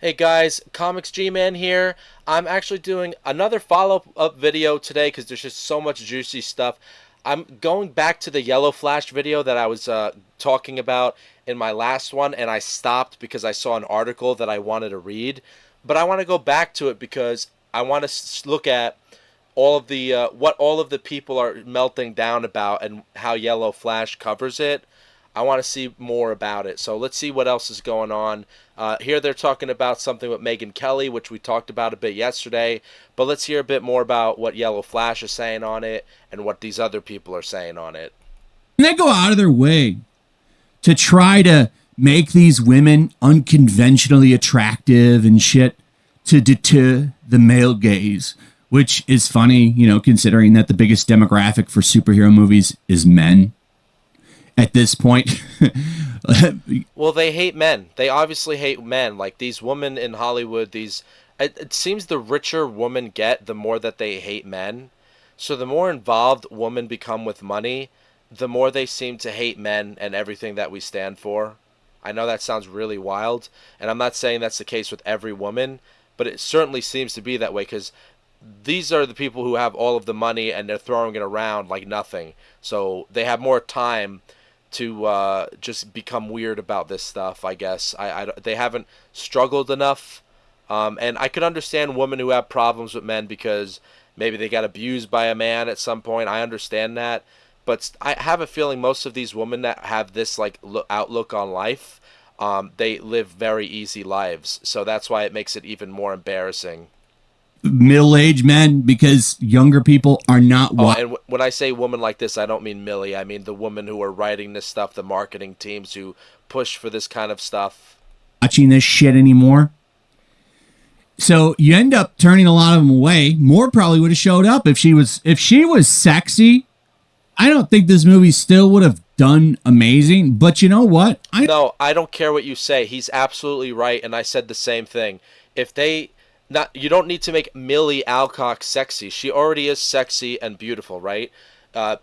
Hey guys, Comics G-Man here. I'm actually doing another follow-up video today because there's just so much juicy stuff. I'm going back to the YellowFlash video that I was talking about in my last one, and I stopped because I saw an article that I wanted to read. But I want to go back to it because I want to look at all of the what all of the people are melting down about and how YellowFlash covers it. I want to see more about it. So let's see what else is going on. Here they're talking about something with Megyn Kelly, which we talked about a bit yesterday. But let's hear a bit more about what YellowFlash is saying on it and what these other people are saying on it. And they go out of their way to try to make these women unconventionally attractive and shit to deter the male gaze, which is funny, considering that the biggest demographic for superhero movies is men at this point. Well, they hate men. They obviously hate men. Like these women in Hollywood, it seems the richer women get, the more that they hate men. So the more involved women become with money, the more they seem to hate men and everything that we stand for. I know that sounds really wild, and I'm not saying that's the case with every woman, but it certainly seems to be that way because these are the people who have all of the money and they're throwing it around like nothing. So they have more time to just become weird about this stuff, I guess. They haven't struggled enough. And I could understand women who have problems with men because maybe they got abused by a man at some point. I understand that. But I have a feeling most of these women that have this outlook on life, they live very easy lives. So that's why it makes it even more embarrassing. Middle-aged men, because younger people are not. And when I say woman like this, I don't mean Millie. I mean the women who are writing this stuff, the marketing teams who push for this kind of stuff. Watching this shit anymore. So you end up turning a lot of them away. More probably would have showed up if she was sexy. I don't think this movie still would have done amazing. But you know what? No, I don't care what you say. He's absolutely right, and I said the same thing. You don't need to make Millie Alcock sexy. She already is sexy and beautiful, right?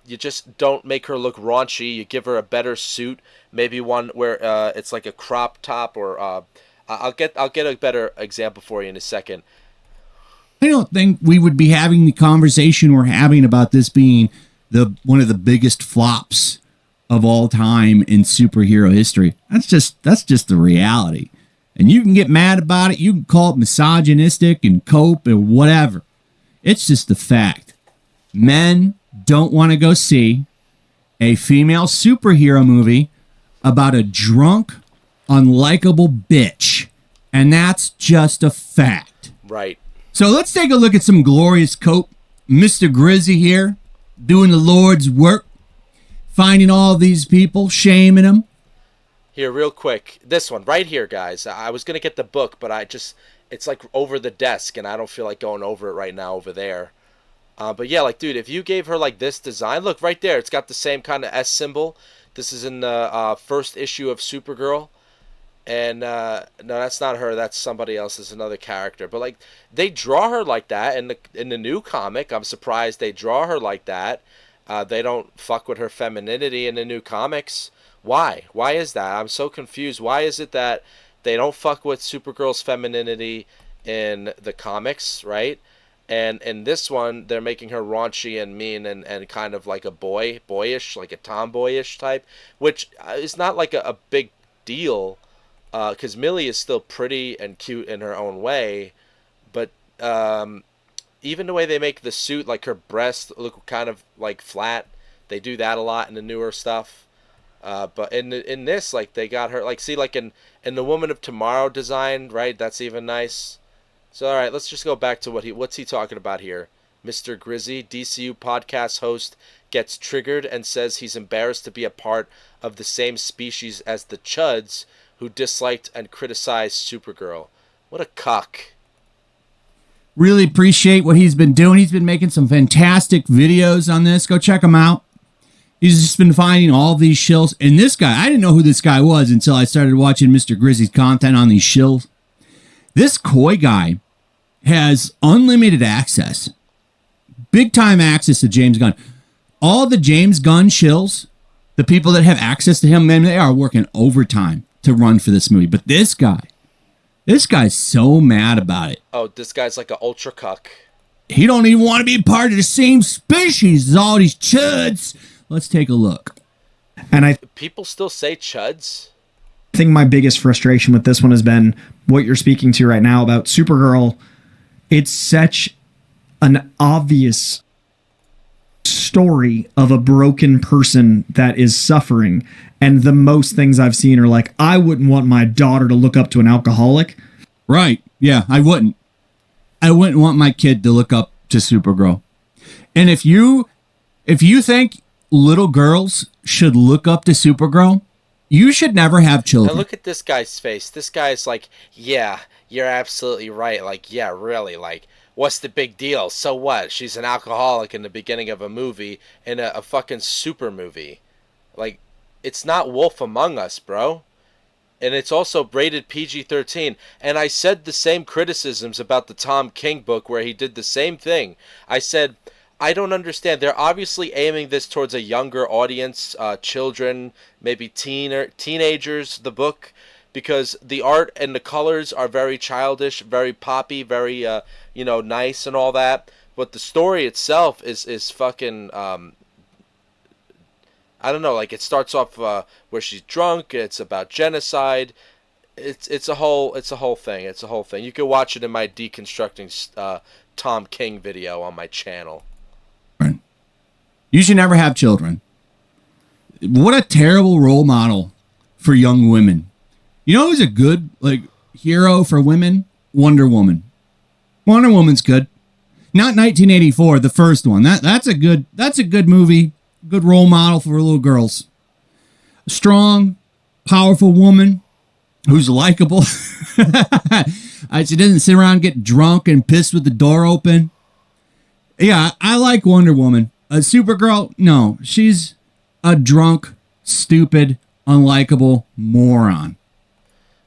You just don't make her look raunchy. You give her a better suit, maybe one where it's like a crop top, or I'll get a better example for you in a second. I don't think we would be having the conversation we're having about this being one of the biggest flops of all time in superhero history. That's just the reality. And you can get mad about it. You can call it misogynistic and cope or whatever. It's just the fact. Men don't want to go see a female superhero movie about a drunk, unlikable bitch. And that's just a fact. Right. So let's take a look at some glorious cope. Mr. Grizzy here, doing the Lord's work, finding all these people, shaming them. Here, real quick, this one right here, guys. I was gonna get the book, but it's like over the desk, and I don't feel like going over it right now over there. But yeah, dude, if you gave her this design, look right there, it's got the same kind of S symbol. This is in the first issue of Supergirl, and no, that's not her. That's somebody else. It's another character. But they draw her like that in the new comic. I'm surprised they draw her like that. They don't fuck with her femininity in the new comics. Why? Why is that? I'm so confused. Why is it that they don't fuck with Supergirl's femininity in the comics, right? And in this one, they're making her raunchy and mean and kind of like a boyish, like a tomboyish type, which is not like a big deal, because Millie is still pretty and cute in her own way, but even the way they make the suit, like her breasts look kind of flat. They do that a lot in the newer stuff. But in this, they got her in the Woman of Tomorrow design, right? That's even nice. So all right, let's just go back to what's he talking about here. Mr. Grizzy, DCU podcast host, gets triggered and says he's embarrassed to be a part of the same species as the Chuds who disliked and criticized Supergirl. What a cuck. Really appreciate what he's been doing. He's been making some fantastic videos on this. Go check him out. He's just been finding all these shills. And this guy, I didn't know who this guy was until I started watching Mr. Grizzy's content on these shills. This Koi guy has unlimited access. Big time access to James Gunn. All the James Gunn shills, the people that have access to him, man, they are working overtime to run for this movie. But this guy This guy's so mad about it. Oh, this guy's like an ultra cuck. He don't even want to be part of the same species as all these chuds. Let's take a look. And I People still say chuds? think my biggest frustration with this one has been what you're speaking to right now about Supergirl. It's such an obvious story of a broken person that is suffering. And the most things I've seen are like, I wouldn't want my daughter to look up to an alcoholic. Right. Yeah, I wouldn't. I wouldn't want my kid to look up to Supergirl. And if you think little girls should look up to Supergirl, you should never have children. And look at this guy's face. This guy's like, yeah, you're absolutely right. Like, yeah, really. Like, what's the big deal? So what? She's an alcoholic in the beginning of a movie, in a fucking super movie. Like, it's not Wolf Among Us, bro. And it's also rated PG-13. And I said the same criticisms about the Tom King book where he did the same thing. I said, I don't understand. They're obviously aiming this towards a younger audience, children, maybe teenagers, the book, because the art and the colors are very childish, very poppy, very, nice and all that. But the story itself is fucking... I don't know, like it starts off where she's drunk. It's about genocide. It's a whole thing. It's a whole thing. You can watch it in my deconstructing Tom King video on my channel. Right. You should never have children. What a terrible role model for young women. You know who's a good hero for women? Wonder Woman. Wonder Woman's good. Not 1984, the first one. That's a good movie. Good role model for little girls. A strong, powerful woman who's likable. She doesn't sit around and get drunk and pissed with the door open. Yeah, I like Wonder Woman. Supergirl, no. She's a drunk, stupid, unlikable moron.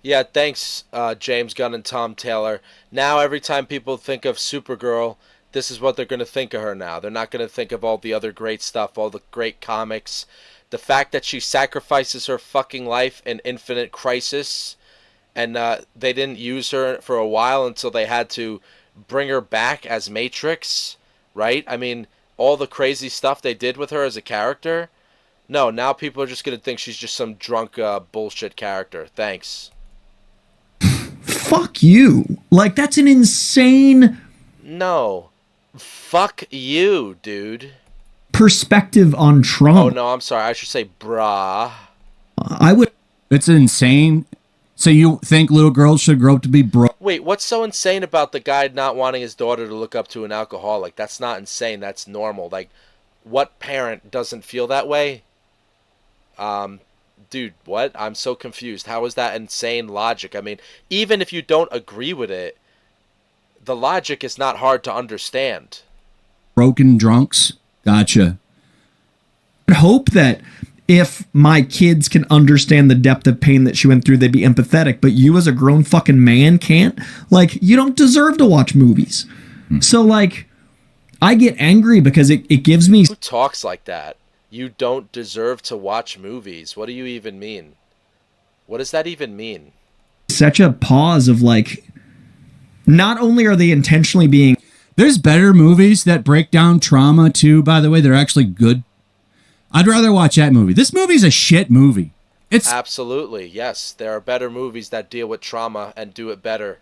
Yeah, thanks, James Gunn and Tom Taylor. Now every time people think of Supergirl, this is what they're going to think of her now. They're not going to think of all the other great stuff, all the great comics. The fact that she sacrifices her fucking life in Infinite Crisis, and they didn't use her for a while until they had to bring her back as Matrix, right? I mean, all the crazy stuff they did with her as a character. No, now people are just going to think she's just some drunk bullshit character. Thanks. Fuck you. Like, that's an insane... No. Fuck you, dude. Perspective on Trump. Oh, no, I'm sorry. I should say brah. I would... It's insane. So you think little girls should grow up to be Wait, what's so insane about the guy not wanting his daughter to look up to an alcoholic? That's not insane. That's normal. Like, what parent doesn't feel that way? Dude, what? I'm so confused. How is that insane logic? I mean, even if you don't agree with it, the logic is not hard to understand. broken drunks? Gotcha. I hope that if my kids can understand the depth of pain that she went through, they'd be empathetic. But you as a grown fucking man can't. Like, you don't deserve to watch movies. So, like, I get angry because it gives me... Who talks like that? You don't deserve to watch movies. What do you even mean? What does that even mean? Such a pause of, like... Not only are they intentionally being... There's better movies that break down trauma, too, by the way. They're actually good. I'd rather watch that movie. This movie's a shit movie. It's Absolutely, yes. There are better movies that deal with trauma and do it better.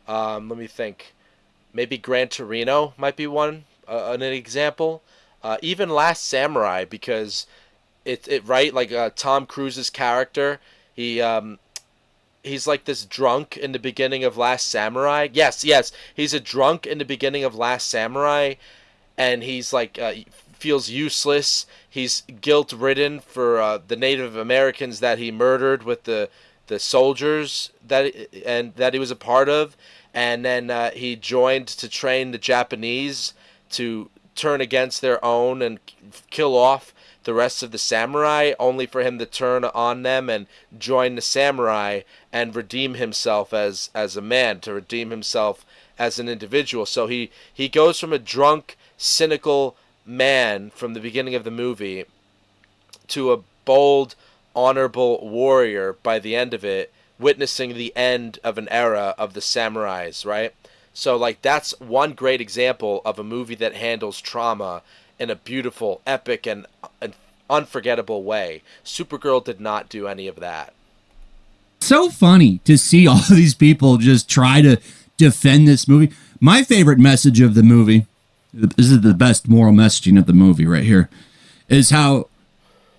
Let me think. Maybe Gran Torino might be one, an example. Even Last Samurai, because Tom Cruise's character, he's like this drunk in the beginning of Last Samurai. Yes, he's a drunk in the beginning of Last Samurai, and he's like feels useless. He's guilt-ridden for the Native Americans that he murdered with the soldiers that he was a part of, and then he joined to train the Japanese to turn against their own and kill off the rest of the samurai, only for him to turn on them and join the samurai and redeem himself as a man, to redeem himself as an individual. So he goes from a drunk, cynical man from the beginning of the movie to a bold, honorable warrior by the end of it, witnessing the end of an era of the samurais, right? So like that's one great example of a movie that handles trauma in a beautiful, epic, and an unforgettable way. Supergirl did not do any of that. So funny to see all these people just try to defend this movie. My favorite message of the movie, this is the best moral messaging of the movie right here, is how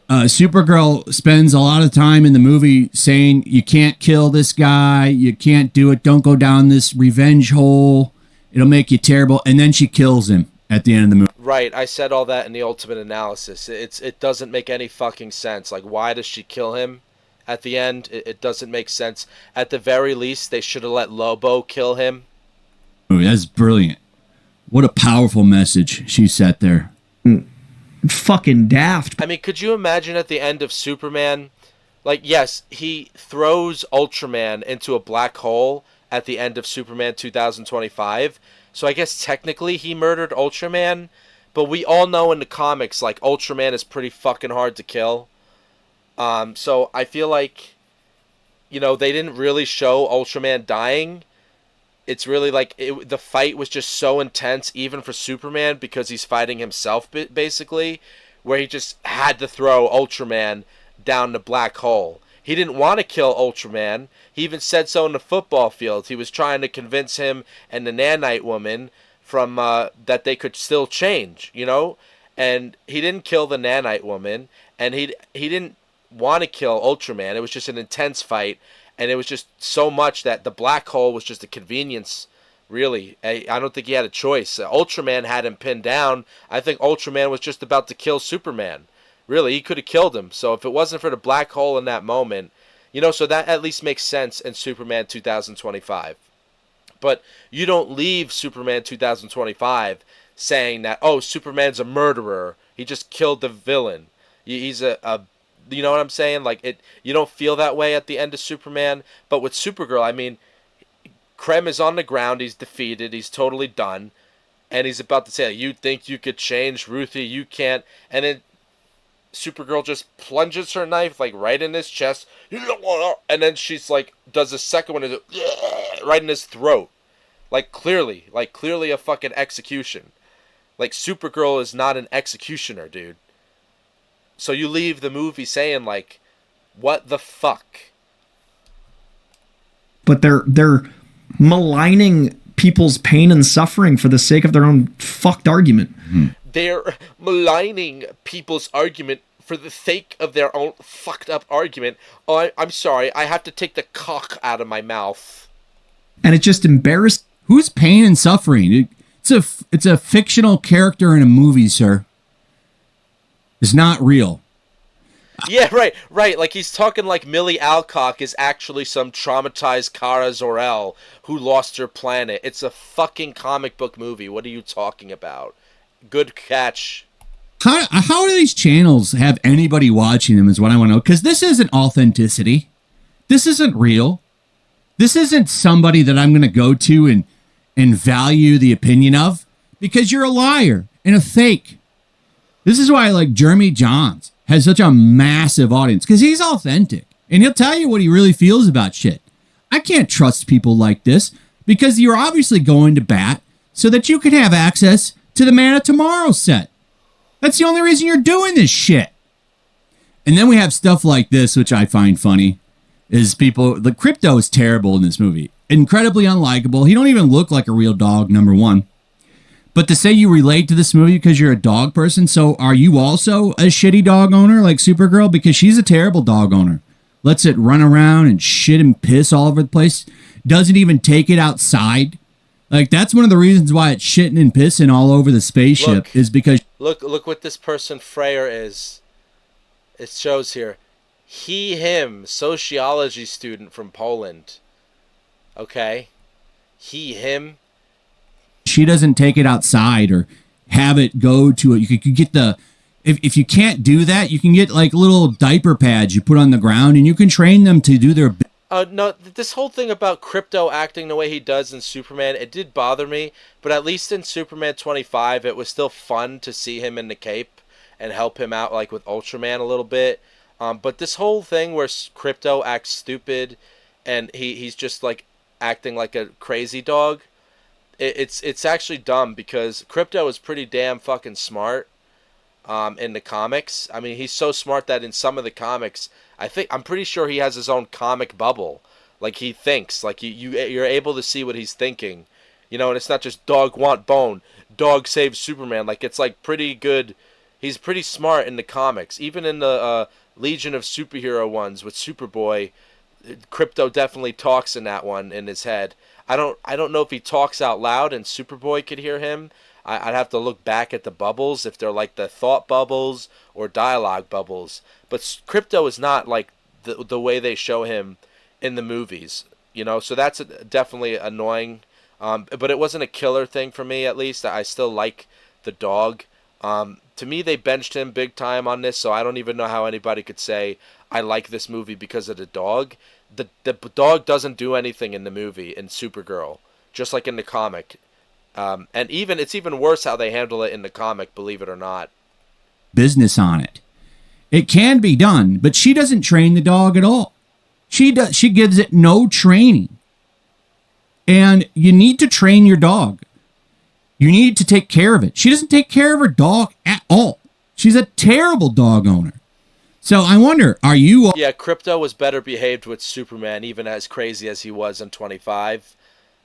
Supergirl spends a lot of time in the movie saying, you can't kill this guy, you can't do it, don't go down this revenge hole, it'll make you terrible, and then she kills him at the end of the movie. Right, I said all that in the Ultimate Analysis. It doesn't make any fucking sense. Like, why does she kill him at the end? It doesn't make sense. At the very least, they should have let Lobo kill him. That's brilliant. What a powerful message she set there. Fucking daft. I mean, could you imagine at the end of Superman? Like, yes, he throws Ultraman into a black hole at the end of Superman 2025. So I guess technically he murdered Ultraman. But we all know in the comics, like, Ultraman is pretty fucking hard to kill. So I feel like, you know, they didn't really show Ultraman dying. It's really like the fight was just so intense, even for Superman, because he's fighting himself, basically, where he just had to throw Ultraman down the black hole. He didn't want to kill Ultraman. He even said so in the football field. He was trying to convince him and the Nanite woman from that they could still change, you know? And he didn't kill the Nanite woman, and he didn't want to kill Ultraman. It was just an intense fight. And it was just so much that the black hole was just a convenience, really. I don't think he had a choice. Ultraman had him pinned down. I think Ultraman was just about to kill Superman. Really, he could have killed him. So if it wasn't for the black hole in that moment, you know, so that at least makes sense in Superman 2025. But you don't leave Superman 2025 saying that, oh, Superman's a murderer. He just killed the villain. He's a you know what I'm saying? Like, you don't feel that way at the end of Superman. But with Supergirl, I mean, Krem is on the ground. He's defeated. He's totally done. And he's about to say, you think you could change, Ruthie? You can't. And then Supergirl just plunges her knife, like, right in his chest. And then she's, like, does a second one, right in his throat. Like, clearly a fucking execution. Like, Supergirl is not an executioner, dude. So you leave the movie saying, like, what the fuck? But they're maligning people's pain and suffering for the sake of their own fucked argument. Mm-hmm. They're maligning people's argument for the sake of their own fucked up argument. Oh, I'm sorry, I have to take the cock out of my mouth. And it's just embarrassing. Who's pain and suffering? It's a fictional character in a movie, sir. It's not real. Yeah, right. Like, he's talking like Millie Alcock is actually some traumatized Kara Zor-El who lost her planet. It's a fucking comic book movie. What are you talking about? Good catch. How do these channels have anybody watching them is what I want to know. Because this isn't authenticity. This isn't real. This isn't somebody that I'm going to go to and value the opinion of. Because you're a liar and a fake. This is why, like, Jeremy Johns has such a massive audience, because he's authentic and he'll tell you what he really feels about shit. I can't trust people like this because you're obviously going to bat so that you can have access to the Man of Tomorrow set. That's the only reason you're doing this shit. And then we have stuff like this, which I find funny, is people, the Crypto is terrible in this movie. Incredibly unlikable. He don't even look like a real dog, number one. But to say you relate to this movie because you're a dog person, so are you also a shitty dog owner like Supergirl? Because she's a terrible dog owner. Lets it run around and shit and piss all over the place. Doesn't even take it outside. Like, that's one of the reasons why it's shitting and pissing all over the spaceship, is because... Look what this person Freyr is. It shows here. He, him, sociology student from Poland. Okay? He, him... She doesn't take it outside or have it go to it. You could get the, if you can't do that, you can get like little diaper pads you put on the ground and you can train them to do their. No, this whole thing about Crypto acting the way he does in Superman, it did bother me, but at least in Superman 25, it was still fun to see him in the cape and help him out, like with Ultraman a little bit. But this whole thing where Crypto acts stupid and he's just like acting like a crazy dog. It's actually dumb because Crypto is pretty damn fucking smart in the comics. I mean, he's so smart that in some of the comics, I'm pretty sure he has his own comic bubble. Like he thinks, like you're able to see what he's thinking, and it's not just dog want bone, dog saves Superman. Like it's like pretty good. He's pretty smart in the comics, even in the Legion of Superhero ones with Superboy. Crypto definitely talks in that one in his head. I don't know if he talks out loud and Superboy could hear him. I'd have to look back at the bubbles if they're like the thought bubbles or dialogue bubbles. But Crypto is not like the way they show him in the movies, So that's definitely annoying. But it wasn't a killer thing for me. At least I still like the dog. To me, they benched him big time on this, so I don't even know how anybody could say I like this movie because of the dog. The dog doesn't do anything in the movie in Supergirl, just like in the comic. And it's even worse how they handle it in the comic, believe it or not. Business on it. It can be done, but she doesn't train the dog at all. She gives it no training. And you need to train your dog. You need to take care of it. She doesn't take care of her dog at all. She's a terrible dog owner. So I wonder, are you... Yeah, Crypto was better behaved with Superman, even as crazy as he was in 25.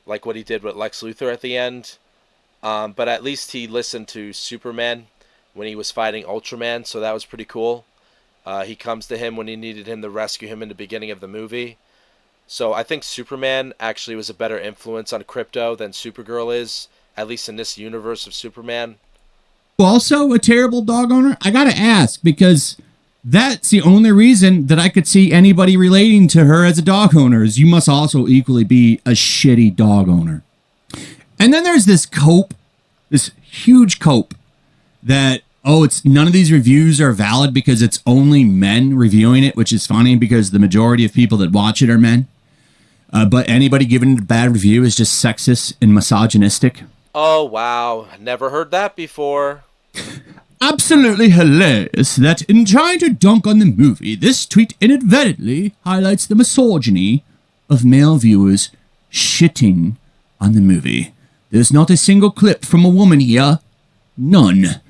Like what he did with Lex Luthor at the end. But at least he listened to Superman when he was fighting Ultraman, so that was pretty cool. He comes to him when he needed him to rescue him in the beginning of the movie. So I think Superman actually was a better influence on Crypto than Supergirl is, at least in this universe of Superman. Also a terrible dog owner? I gotta ask, because that's the only reason that I could see anybody relating to her as a dog owner, is you must also equally be a shitty dog owner. And then there's this cope, this huge cope that, it's none of these reviews are valid because it's only men reviewing it, which is funny because the majority of people that watch it are men. But anybody giving it a bad review is just sexist and misogynistic. Oh, wow. Never heard that before. Absolutely hilarious that in trying to dunk on the movie, this tweet inadvertently highlights the misogyny of male viewers shitting on the movie. There's not a single clip from a woman here. None.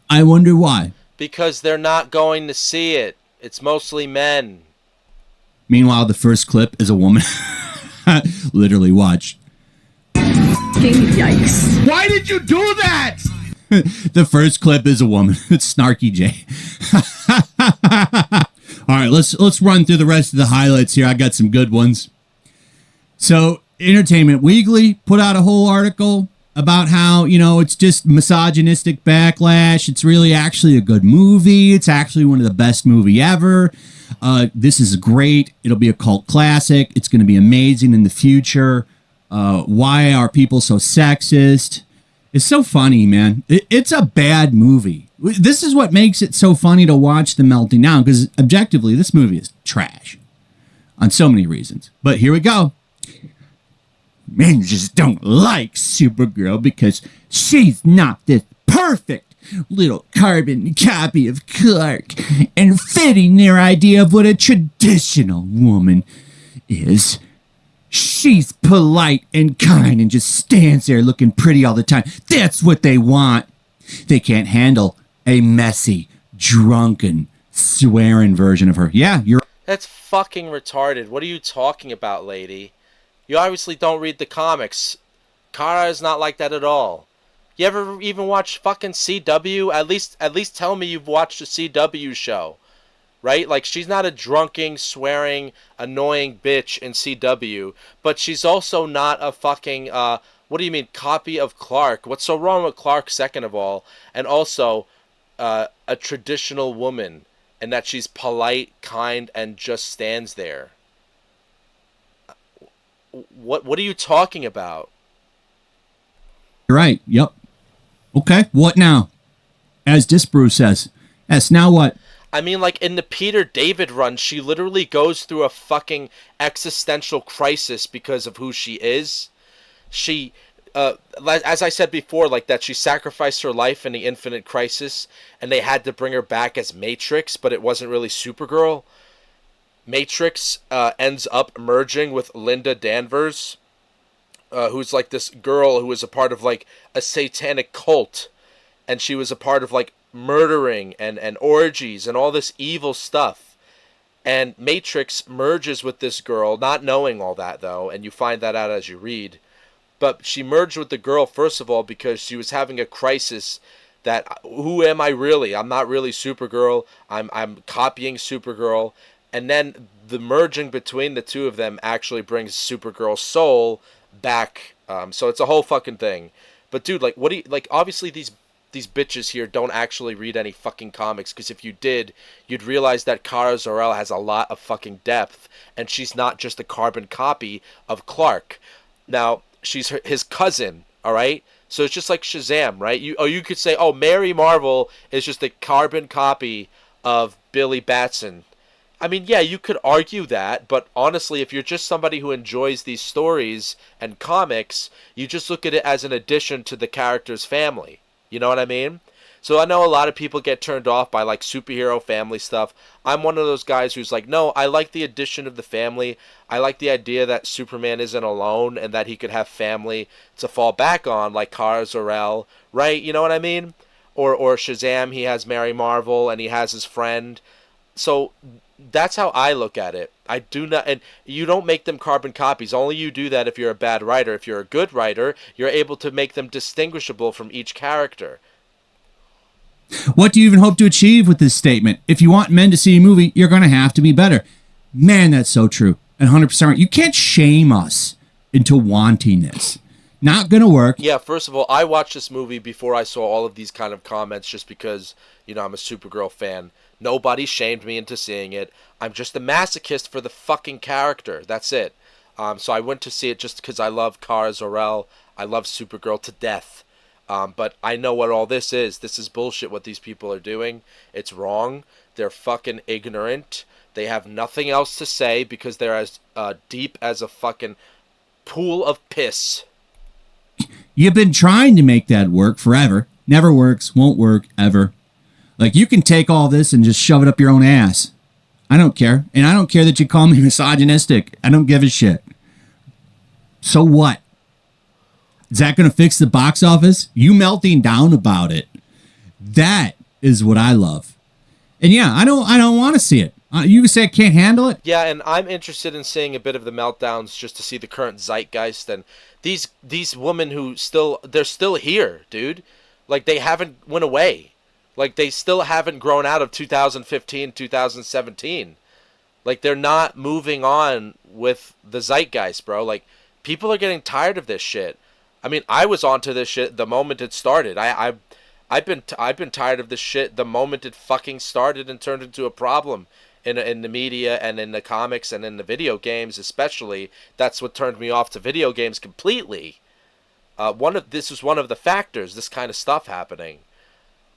I wonder why. Because they're not going to see it. It's mostly men. Meanwhile, the first clip is a woman. Literally, watch. Yikes. Why did you do that? The first clip is a woman. It's Snarky J. All right, let's run through the rest of the highlights here. I got some good ones. So, Entertainment Weekly put out a whole article about how, it's just misogynistic backlash. It's really actually a good movie. It's actually one of the best movie ever. This is great. It'll be a cult classic. It's going to be amazing in the future. Why are people so sexist? It's so funny, man. It's a bad movie. This is what makes it so funny to watch The Melting Down, because objectively, this movie is trash on so many reasons. But here we go. Men just don't like Supergirl because she's not this perfect little carbon copy of Clark and fitting their idea of what a traditional woman is. She's polite and kind and just stands there looking pretty all the time. That's what they want. They can't handle a messy, drunken, swearing version of her. Yeah, That's fucking retarded. What are you talking about, lady? You obviously don't read the comics. Kara is not like that at all. You ever even watch fucking CW? At least tell me you've watched a CW show. Right? Like, she's not a drunken, swearing, annoying bitch in CW, but she's also not a fucking, what do you mean, copy of Clark? What's so wrong with Clark, second of all? And also, a traditional woman, and that she's polite, kind, and just stands there. What are you talking about? You're right. Yep. Okay. What now? As Disbrew says. Yes, now what? I mean, like, in the Peter David run, she literally goes through a fucking existential crisis because of who she is. She, as I said before, like, that she sacrificed her life in the Infinite Crisis, and they had to bring her back as Matrix, but it wasn't really Supergirl. Matrix ends up merging with Linda Danvers, who's like this girl who was a part of like a satanic cult, and she was a part of like murdering and orgies and all this evil stuff. And Matrix merges with this girl, not knowing all that though, and you find that out as you read. But she merged with the girl first of all because she was having a crisis that who am I really? I'm not really Supergirl. I'm copying Supergirl. And then the merging between the two of them actually brings Supergirl's soul back. So it's a whole fucking thing. But dude, like, what do you like? Obviously, these bitches here don't actually read any fucking comics, because if you did, you'd realize that Kara Zor-El has a lot of fucking depth, and she's not just a carbon copy of Clark. Now, she's his cousin, all right? So it's just like Shazam, right? You could say, oh, Mary Marvel is just a carbon copy of Billy Batson. I mean, yeah, you could argue that, but honestly, if you're just somebody who enjoys these stories and comics, you just look at it as an addition to the character's family. You know what I mean? So I know a lot of people get turned off by like superhero family stuff. I'm one of those guys who's like, no, I like the addition of the family. I like the idea that Superman isn't alone and that he could have family to fall back on, like Kara Zor-El, right? You know what I mean? Or Shazam, he has Mary Marvel and he has his friend. So that's how I look at it. I do not, and you don't make them carbon copies. Only you do that if you're a bad writer. If you're a good writer, you're able to make them distinguishable from each character. What do you even hope to achieve with this statement? If you want men to see a movie, you're going to have to be better. Man, that's so true. And 100% right. You can't shame us into wanting this. Not going to work. Yeah, first of all, I watched this movie before I saw all of these kind of comments just because, you know, I'm a Supergirl fan. Nobody shamed me into seeing it. I'm just a masochist for the fucking character. That's it. So I went to see it just because I love Kara Zor-El. I love Supergirl to death. But I know what all this is. This is bullshit what these people are doing. It's wrong. They're fucking ignorant. They have nothing else to say because they're as deep as a fucking pool of piss. You've been trying to make that work forever. Never works, won't work, ever. Like, you can take all this and just shove it up your own ass. I don't care. And I don't care that you call me misogynistic. I don't give a shit. So what? Is that going to fix the box office? You melting down about it. That is what I love. And yeah, I don't want to see it. You say I can't handle it? Yeah, and I'm interested in seeing a bit of the meltdowns just to see the current zeitgeist and these women who they're still here, dude. Like, they haven't went away. Like, they still haven't grown out of 2015, 2017. Like, they're not moving on with the zeitgeist, bro. Like, people are getting tired of this shit. I mean, I was onto this shit the moment it started. I've been tired of this shit the moment it fucking started and turned into a problem in the media and in the comics and in the video games especially. That's what turned me off to video games completely. This was one of the factors, this kind of stuff happening.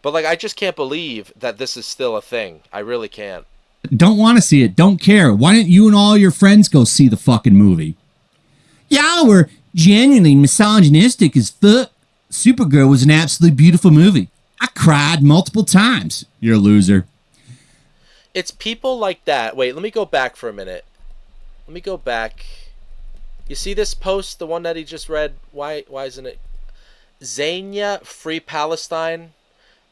But like, I just can't believe that this is still a thing. I really can't. Don't want to see it. Don't care. Why don't you and all your friends go see the fucking movie? Y'all were genuinely misogynistic as fuck. Supergirl was an absolutely beautiful movie. I cried multiple times. You're a loser. It's people like that. Wait, let me go back for a minute. Let me go back. You see this post, the one that he just read? Why isn't it? Zania, Free Palestine.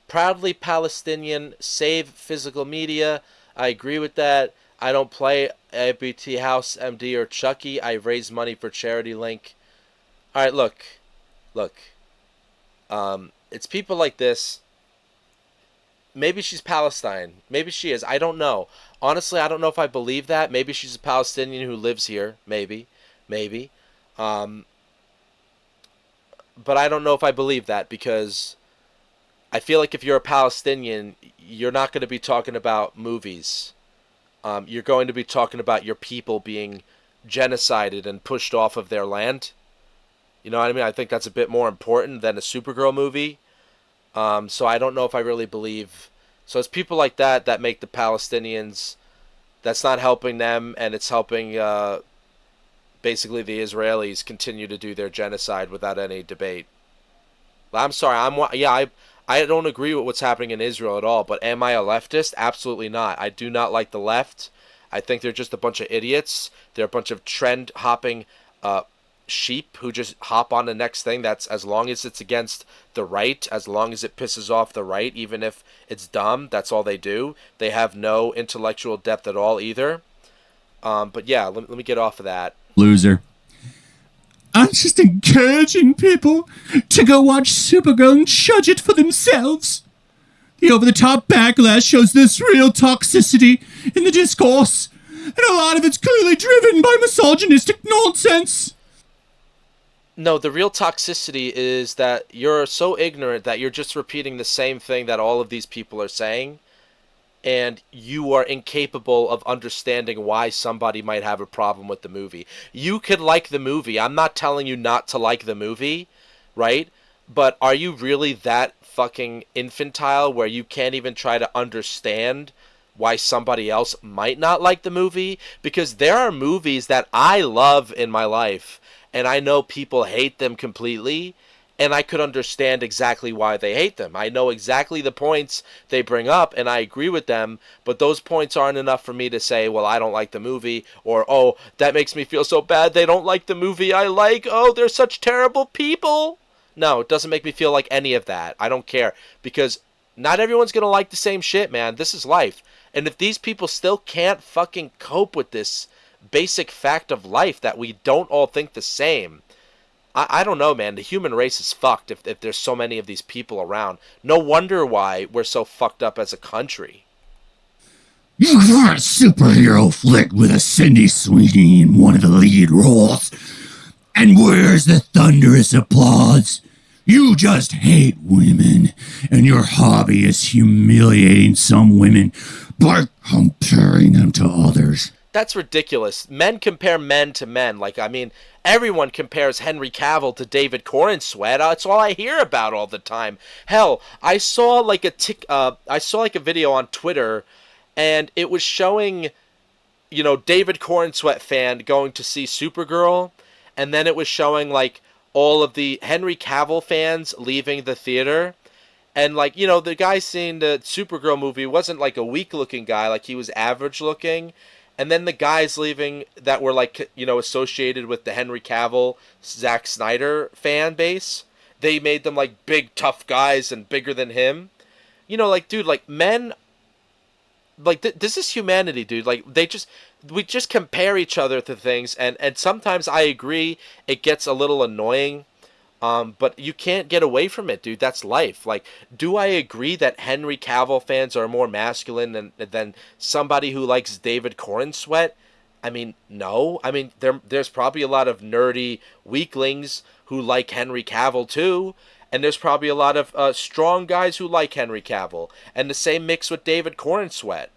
Proudly Palestinian, save physical media. I agree with that. I don't play ABT House, MD, or Chucky. I raise money for charity link. All right, look. It's people like this. Maybe she's Palestine. Maybe she is. I don't know. Honestly, I don't know if I believe that. Maybe she's a Palestinian who lives here. Maybe. But I don't know if I believe that, because I feel like if you're a Palestinian, you're not going to be talking about movies. You're going to be talking about your people being genocided and pushed off of their land. You know what I mean? I think that's a bit more important than a Supergirl movie. So I don't know if I really believe. So it's people like that that make the Palestinians. That's not helping them, and it's helping basically the Israelis continue to do their genocide without any debate. I'm sorry. I don't agree with what's happening in Israel at all. But am I a leftist? Absolutely not. I do not like the left. I think they're just a bunch of idiots. They're a bunch of trend hopping sheep who just hop on the next thing. That's as long as it's against the right, as long as it pisses off the right, even if it's dumb, that's all they do. They have no intellectual depth at all either. But yeah, let me get off of that. Loser. I'm just encouraging people to go watch Supergirl and judge it for themselves. The over-the-top backlash shows this real toxicity in the discourse, and a lot of it's clearly driven by misogynistic nonsense. No, the real toxicity is that you're so ignorant that you're just repeating the same thing that all of these people are saying, and you are incapable of understanding why somebody might have a problem with the movie. You could like the movie. I'm not telling you not to like the movie, right? But are you really that fucking infantile where you can't even try to understand why somebody else might not like the movie? Because there are movies that I love in my life, and I know people hate them completely, and I could understand exactly why they hate them. I know exactly the points they bring up, and I agree with them, but those points aren't enough for me to say, well, I don't like the movie, or, oh, that makes me feel so bad they don't like the movie I like. Oh, they're such terrible people. No, it doesn't make me feel like any of that. I don't care, because not everyone's going to like the same shit, man. This is life. And if these people still can't fucking cope with this basic fact of life that we don't all think the same, I don't know, man. The human race is fucked if there's so many of these people around. No wonder why we're so fucked up as a country. You want a superhero flick with a Cindy Sweeney in one of the lead roles. And where's the thunderous applause? You just hate women, and your hobby is humiliating some women by comparing them to others. That's ridiculous. Men compare men to men. Like, I mean, everyone compares Henry Cavill to David Cornsweet. That's all I hear about all the time. Hell, I saw like a video on Twitter, and it was showing, David Cornsweet fan going to see Supergirl, and then it was showing like all of the Henry Cavill fans leaving the theater. And, like, the guy seeing the Supergirl movie wasn't like a weak-looking guy. Like, he was average-looking. And then the guys leaving that were, like, associated with the Henry Cavill, Zack Snyder fan base, they made them, like, big, tough guys and bigger than him. Like, dude, like, men, like, this is humanity, dude. Like, we just compare each other to things, and sometimes I agree it gets a little annoying, but you can't get away from it, dude. That's life. Like, do I agree that Henry Cavill fans are more masculine than somebody who likes David Cornsweet? I mean, no. I mean, there's probably a lot of nerdy weaklings who like Henry Cavill too, and there's probably a lot of strong guys who like Henry Cavill, and the same mix with David Cornsweet.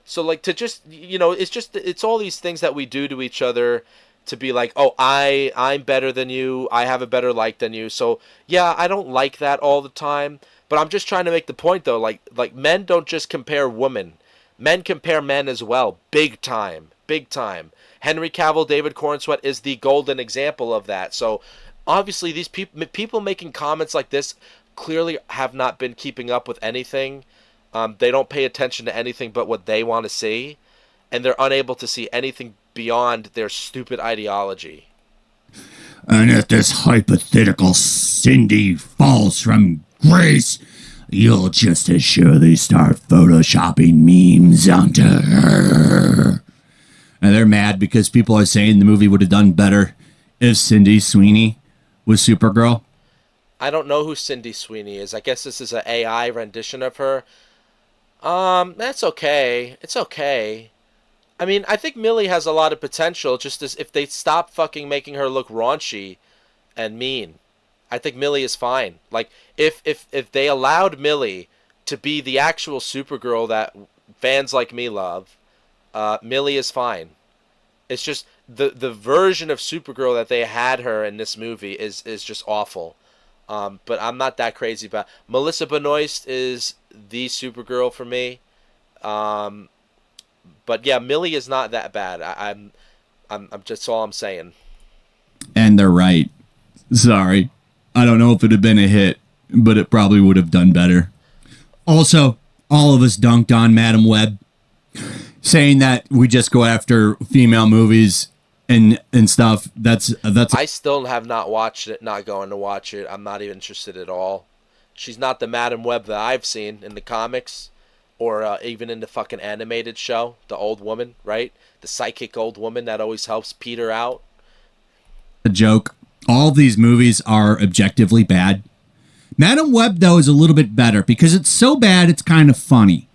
So, like, to just, it's all these things that we do to each other to be like, oh, I'm better than you, I have a better like than you. So, yeah, I don't like that all the time, but I'm just trying to make the point, though, like men don't just compare women. Men compare men as well, big time, big time. Henry Cavill, David Cornsweet is the golden example of that. So, obviously, these people making comments like this clearly have not been keeping up with anything. They don't pay attention to anything but what they want to see, and they're unable to see anything beyond their stupid ideology. And if this hypothetical Cindy falls from grace, you'll just as surely start photoshopping memes onto her. And they're mad because people are saying the movie would have done better if Cindy Sweeney was Supergirl. I don't know who Cindy Sweeney is. I guess this is an AI rendition of her. That's okay. It's okay. I mean, I think Millie has a lot of potential, just as if they stop fucking making her look raunchy and mean. I think Millie is fine. Like, if they allowed Millie to be the actual Supergirl that fans like me love, Millie is fine. It's just the version of Supergirl that they had her in this movie is just awful. But I'm not that crazy about Melissa Benoist is the Supergirl for me. But yeah, Millie is not that bad. I'm just all I'm saying. And they're right. Sorry. I don't know if it'd have been a hit, but it probably would have done better. Also, all of us dunked on Madam Web. saying that we just go after female movies and stuff. That's I still have not watched it, not going to watch it. I'm not even interested at all. She's not the Madam Web that I've seen in the comics or even in the fucking animated show. The old woman, right? The psychic old woman that always helps Peter out. a joke. All these movies are objectively bad. Madam Web, though, is a little bit better because it's so bad it's kind of funny.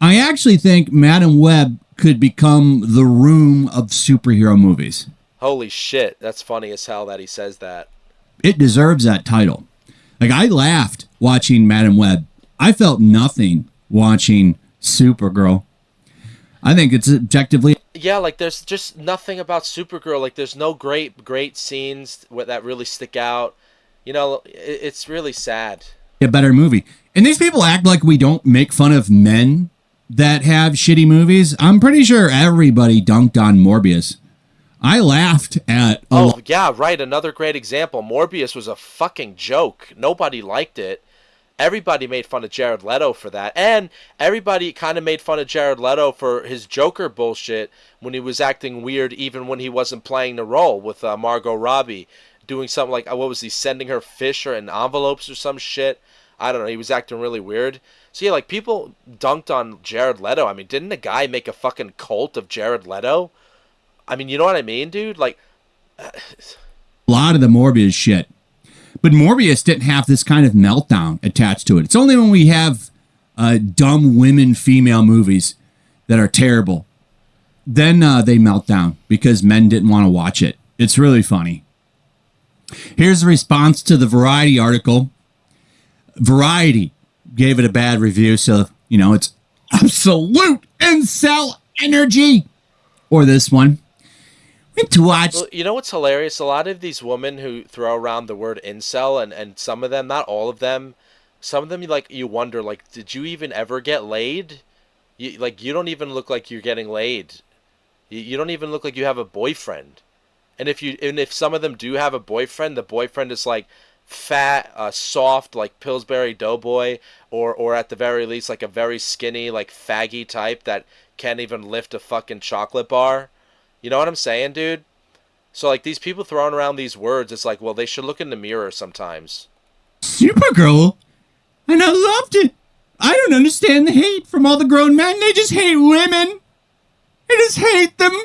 I actually think Madam Web could become the Room of superhero movies. Holy shit, that's funny as hell that he says that. It deserves that title. Like, I laughed watching Madam Web. I felt nothing watching Supergirl. I think it's objectively... Yeah, like, there's just nothing about Supergirl. Like, there's no great scenes that really stick out. You know, it's really sad. a better movie. And these people act like we don't make fun of men that have shitty movies. I'm pretty sure everybody dunked on Morbius. I laughed at... Yeah, right. Another great example. Morbius was a fucking joke. Nobody liked it. Everybody made fun of Jared Leto for that. And everybody kind of made fun of Jared Leto for his Joker bullshit when he was acting weird even when he wasn't playing the role with Margot Robbie. Doing something like, what was he, sending her fish or in envelopes or some shit? I don't know. He was acting really weird. So yeah, like, people dunked on Jared Leto. I mean, didn't the guy make a fucking cult of Jared Leto? I mean, you know what I mean, dude? Like, a lot of the Morbius shit. But Morbius didn't have this kind of meltdown attached to it. It's only when we have dumb women female movies that are terrible. Then they melt down because men didn't want to watch it. It's really funny. Here's the response to the Variety article. Variety gave it a bad review, so, you know, it's absolute incel energy. Or this one. To watch. Well, you know what's hilarious? A lot of these women who throw around the word incel, and some of them, not all of them, some of them, like, you wonder, like, did you even ever get laid? You don't even look like you're getting laid. You don't even look like you have a boyfriend. And if some of them do have a boyfriend, the boyfriend is like fat, soft, like Pillsbury Doughboy, or at the very least like a very skinny, like faggy type that can't even lift a fucking chocolate bar. You know what I'm saying, dude? So like these people throwing around these words, it's like, well, they should look in the mirror sometimes. Supergirl, and I loved it. I don't understand the hate from all the grown men. They just hate women. I just hate them.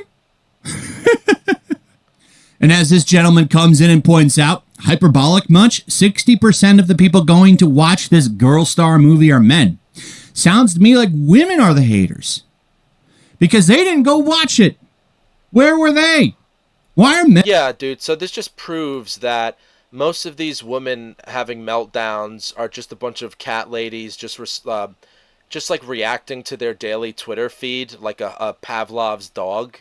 And as this gentleman comes in and points out, hyperbolic much? 60% of the people going to watch this girl star movie are men. Sounds to me like women are the haters. Because they didn't go watch it. Where were they? Why are men... Yeah, dude, so this just proves that most of these women having meltdowns are just a bunch of cat ladies just like reacting to their daily Twitter feed like a Pavlov's dog.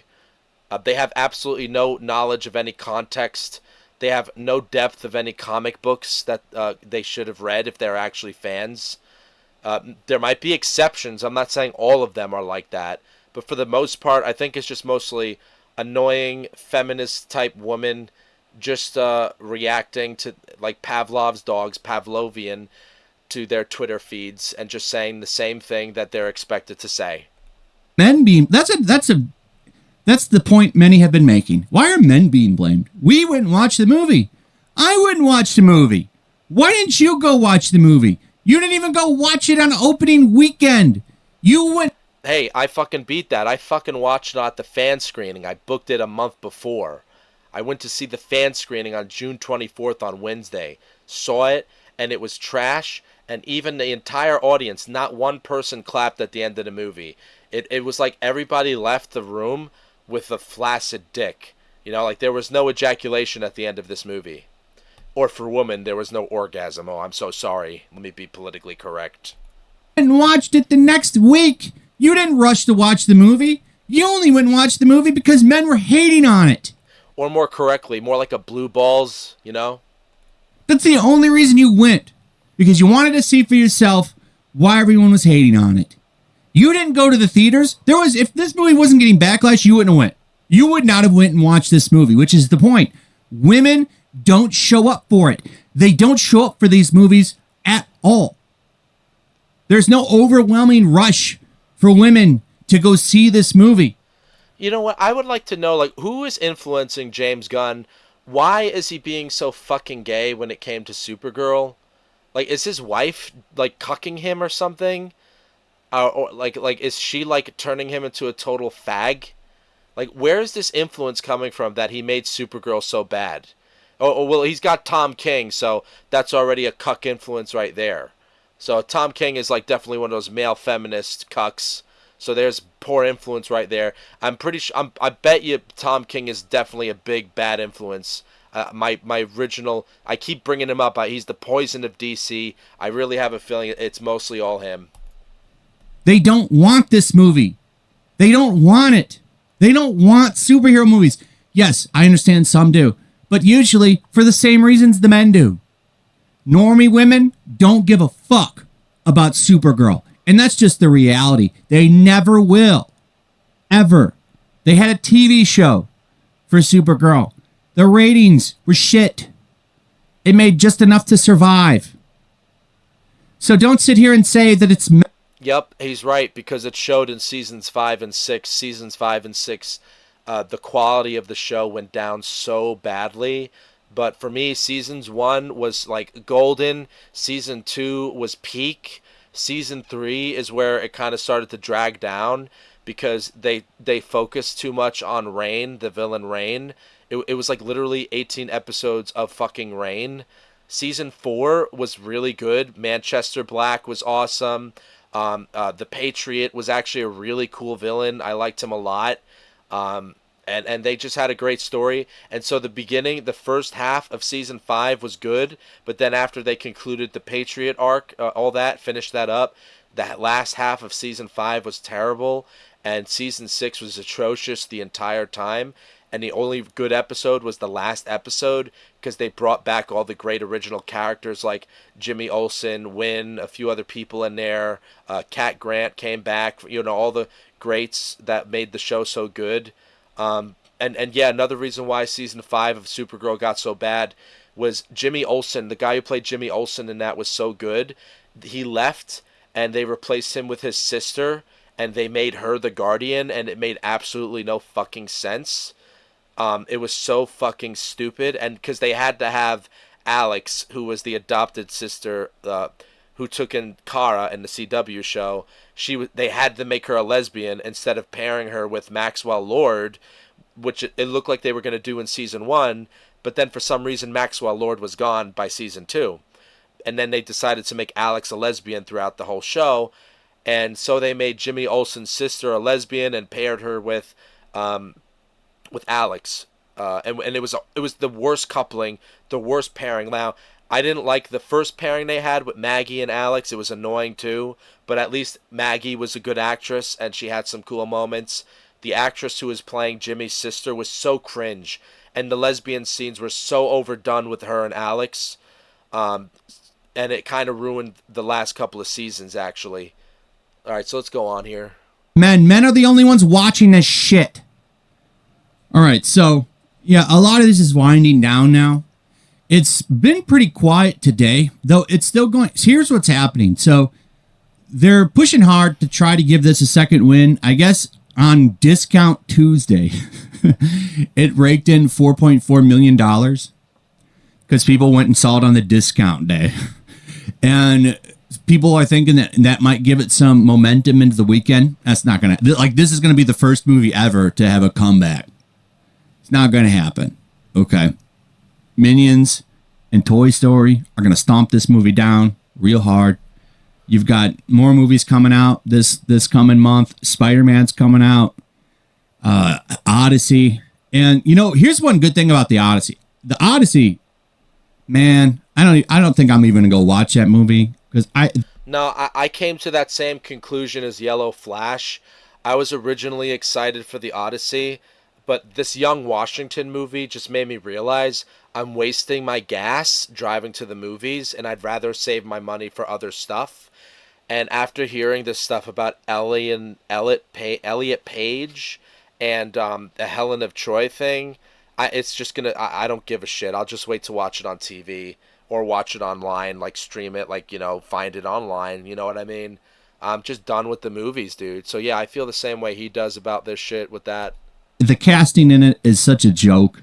They have absolutely no knowledge of any context. They have no depth of any comic books that they should have read if they're actually fans. There might be exceptions. I'm not saying all of them are like that. But for the most part, I think it's just mostly annoying feminist type women just reacting to like Pavlov's dogs, Pavlovian, to their Twitter feeds and just saying the same thing that they're expected to say. Men being... That's the point many have been making. Why are men being blamed? We wouldn't watch the movie. I wouldn't watch the movie. Why didn't you go watch the movie? You didn't even go watch it on opening weekend. You went... Hey, I fucking beat that. I fucking watched it at the fan screening. I booked it a month before. I went to see the fan screening on June 24th on Wednesday. Saw it, and it was trash. And even the entire audience, not one person clapped at the end of the movie. It was like everybody left the room with a flaccid dick. You know, like there was no ejaculation at the end of this movie. Or for women, there was no orgasm. Oh, I'm so sorry. Let me be politically correct. And watched it the next week. You didn't rush to watch the movie. You only went and watched the movie because men were hating on it. Or more correctly, more like a blue balls, you know? That's the only reason you went. Because you wanted to see for yourself why everyone was hating on it. You didn't go to the theaters. If this movie wasn't getting backlash, you wouldn't have went. You would not have went and watched this movie, which is the point. Women don't show up for it. They don't show up for these movies at all. There's no overwhelming rush for women to go see this movie. You know what? I would like to know, like, who is influencing James Gunn? Why is he being so fucking gay when it came to Supergirl? Like, is his wife like cucking him or something? Or like is she like turning him into a total fag? Like, where is this influence coming from that he made Supergirl so bad? Oh, well, he's got Tom King, so that's already a cuck influence right there. So Tom King is like definitely one of those male feminist cucks. So there's poor influence right there. I'm pretty sure. I bet you Tom King is definitely a big bad influence. My original. I keep bringing him up. He's the poison of DC. I really have a feeling it's mostly all him. They don't want this movie. They don't want it. They don't want superhero movies. Yes, I understand some do, but usually for the same reasons the men do. Normie women don't give a fuck about Supergirl. And that's just the reality. They never will. Ever. They had a TV show for Supergirl. The ratings were shit. It made just enough to survive. So don't sit here and say that it's... Yep, he's right, because it showed in seasons 5 and 6. Seasons 5 and 6, the quality of the show went down so badly. But for me, seasons 1 was like golden. Season 2 was peak. Season 3 is where it kind of started to drag down because they focused too much on Rain, the villain Rain. It was like literally 18 episodes of fucking Rain. Season 4 was really good. Manchester Black was awesome. The Patriot was actually a really cool villain. I liked him a lot. And they just had a great story. And so the first half of season 5 was good, but then after they concluded the Patriot arc, finished that up, that last half of season 5 was terrible, and season 6 was atrocious the entire time. And the only good episode was the last episode because they brought back all the great original characters like Jimmy Olsen, Wynn, a few other people in there. Cat Grant came back, all the greats that made the show so good. And yeah, another reason why season 5 of Supergirl got so bad was Jimmy Olsen, the guy who played Jimmy Olsen in that was so good. He left and they replaced him with his sister and they made her the Guardian and it made absolutely no fucking sense. It was so fucking stupid, and because they had to have Alex, who was the adopted sister, who took in Kara in the CW show, they had to make her a lesbian instead of pairing her with Maxwell Lord, which it looked like they were going to do in season 1, but then for some reason Maxwell Lord was gone by season 2, and then they decided to make Alex a lesbian throughout the whole show, and so they made Jimmy Olsen's sister a lesbian and paired her with Alex, and it was the worst coupling, the worst pairing. Now, I didn't like the first pairing they had with Maggie and Alex. It was annoying too, but at least Maggie was a good actress and she had some cool moments. The actress who was playing Jimmy's sister was so cringe, and the lesbian scenes were so overdone with her and Alex, and it kind of ruined the last couple of seasons, actually. All right, so let's go on here. Men are the only ones watching this shit. All right, so, yeah, a lot of this is winding down now. It's been pretty quiet today, though it's still going. Here's what's happening. So they're pushing hard to try to give this a second win. I guess on Discount Tuesday, it raked in $4.4 million because people went and saw it on the discount day. And people are thinking that might give it some momentum into the weekend. That's not going to, like, this is going to be the first movie ever to have a comeback. Not going to happen. Okay. Minions and Toy Story are going to stomp this movie down real hard. You've got more movies coming out this coming month. Spider-Man's coming out. Odyssey. And here's one good thing about the Odyssey. The Odyssey, man, I don't think I'm even going to go watch that movie because I came to that same conclusion as YellowFlash. I was originally excited for the Odyssey, but this Young Washington movie just made me realize I'm wasting my gas driving to the movies, and I'd rather save my money for other stuff. And after hearing this stuff about Elliot Page and the Helen of Troy thing, I don't give a shit. I'll just wait to watch it on TV or watch it online, like stream it, like, find it online. You know what I mean? I'm just done with the movies, dude. So yeah, I feel the same way he does about this shit with that. The casting in it is such a joke,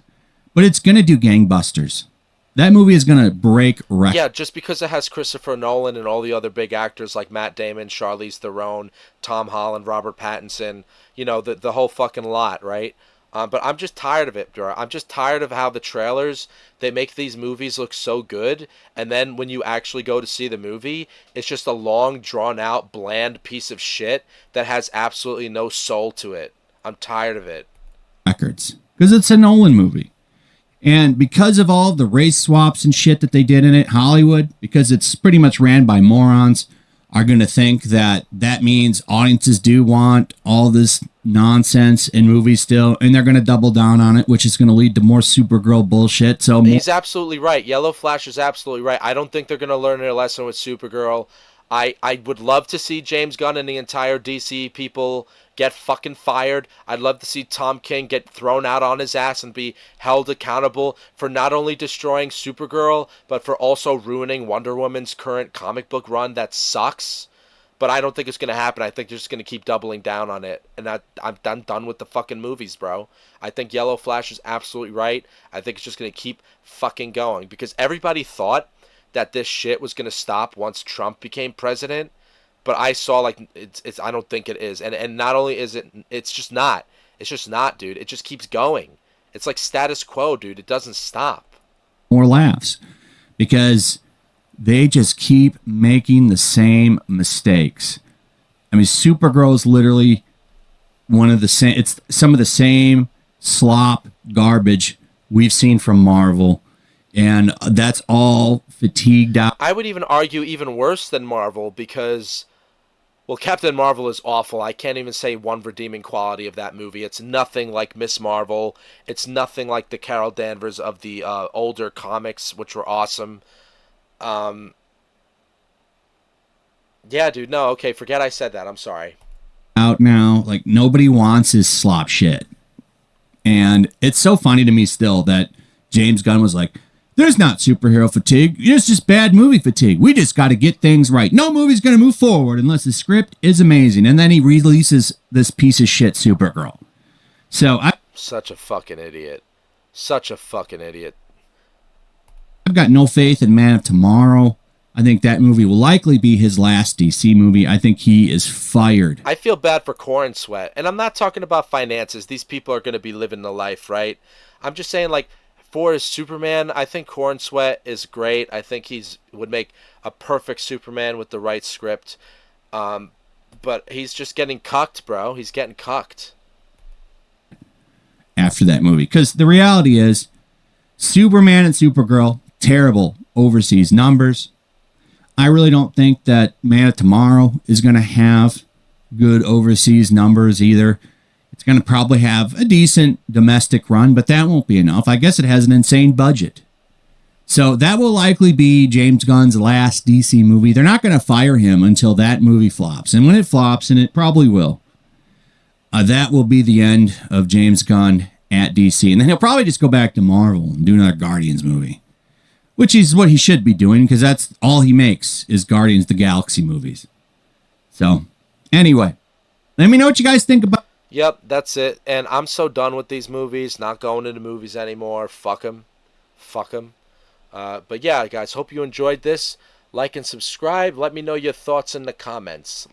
but it's gonna do gangbusters. That movie is gonna break records. Yeah, just because it has Christopher Nolan and all the other big actors like Matt Damon, Charlize Theron, Tom Holland, Robert Pattinson, the whole fucking lot, right? But I'm just tired of it, bro. I'm just tired of how the trailers, they make these movies look so good, and then when you actually go to see the movie, it's just a long, drawn out, bland piece of shit that has absolutely no soul to it. I'm tired of it. Because it's a Nolan movie. And because of all the race swaps and shit that they did in it, Hollywood, because it's pretty much ran by morons, are going to think that that means audiences do want all this nonsense in movies still, and they're going to double down on it, which is going to lead to more Supergirl bullshit. So he's absolutely right. YellowFlash is absolutely right. I don't think they're going to learn their lesson with Supergirl. I would love to see James Gunn and the entire DC people get fucking fired. I'd love to see Tom King get thrown out on his ass and be held accountable for not only destroying Supergirl, but for also ruining Wonder Woman's current comic book run that sucks. But I don't think it's going to happen. I think they're just going to keep doubling down on it. And I'm done with the fucking movies, bro. I think YellowFlash is absolutely right. I think it's just going to keep fucking going. Because everybody thought that this shit was going to stop once Trump became president. But I saw, like, it's I don't think it is. And not only is it, it's just not. It's just not, dude. It just keeps going. It's like status quo, dude. It doesn't stop. more laughs because they just keep making the same mistakes. I mean, Supergirl is literally one of the same. It's some of the same slop garbage we've seen from Marvel, and that's all fatigued out. I would even argue even worse than Marvel because, well, Captain Marvel is awful. I can't even say one redeeming quality of that movie. It's nothing like Miss Marvel. It's nothing like the Carol Danvers of the older comics, which were awesome. Yeah, dude, no, okay, forget I said that. I'm sorry. Out now, like nobody wants his slop shit, and it's so funny to me still that James Gunn was like, "There's not superhero fatigue. It's just bad movie fatigue. We just got to get things right. No movie's going to move forward unless the script is amazing." And then he releases this piece of shit Supergirl. So Such a fucking idiot. Such a fucking idiot. I've got no faith in Man of Tomorrow. I think that movie will likely be his last DC movie. I think he is fired. I feel bad for Corn Sweat. And I'm not talking about finances. These people are going to be living the life, right? I'm just saying, like, for his Superman, I think Corn Sweat is great. I think would make a perfect Superman with the right script. But he's just getting cucked, bro. He's getting cucked. After that movie. Because the reality is, Superman and Supergirl, terrible overseas numbers. I really don't think that Man of Tomorrow is going to have good overseas numbers either. It's going to probably have a decent domestic run, but that won't be enough. I guess it has an insane budget. So that will likely be James Gunn's last DC movie. They're not going to fire him until that movie flops. And when it flops, and it probably will, that will be the end of James Gunn at DC. And then he'll probably just go back to Marvel and do another Guardians movie, which is what he should be doing because that's all he makes is Guardians of the Galaxy movies. So anyway, let me know what you guys think about. Yep, that's it. And I'm so done with these movies. Not going into movies anymore. Fuck them. Fuck them. But yeah, guys, hope you enjoyed this. Like and subscribe. Let me know your thoughts in the comments.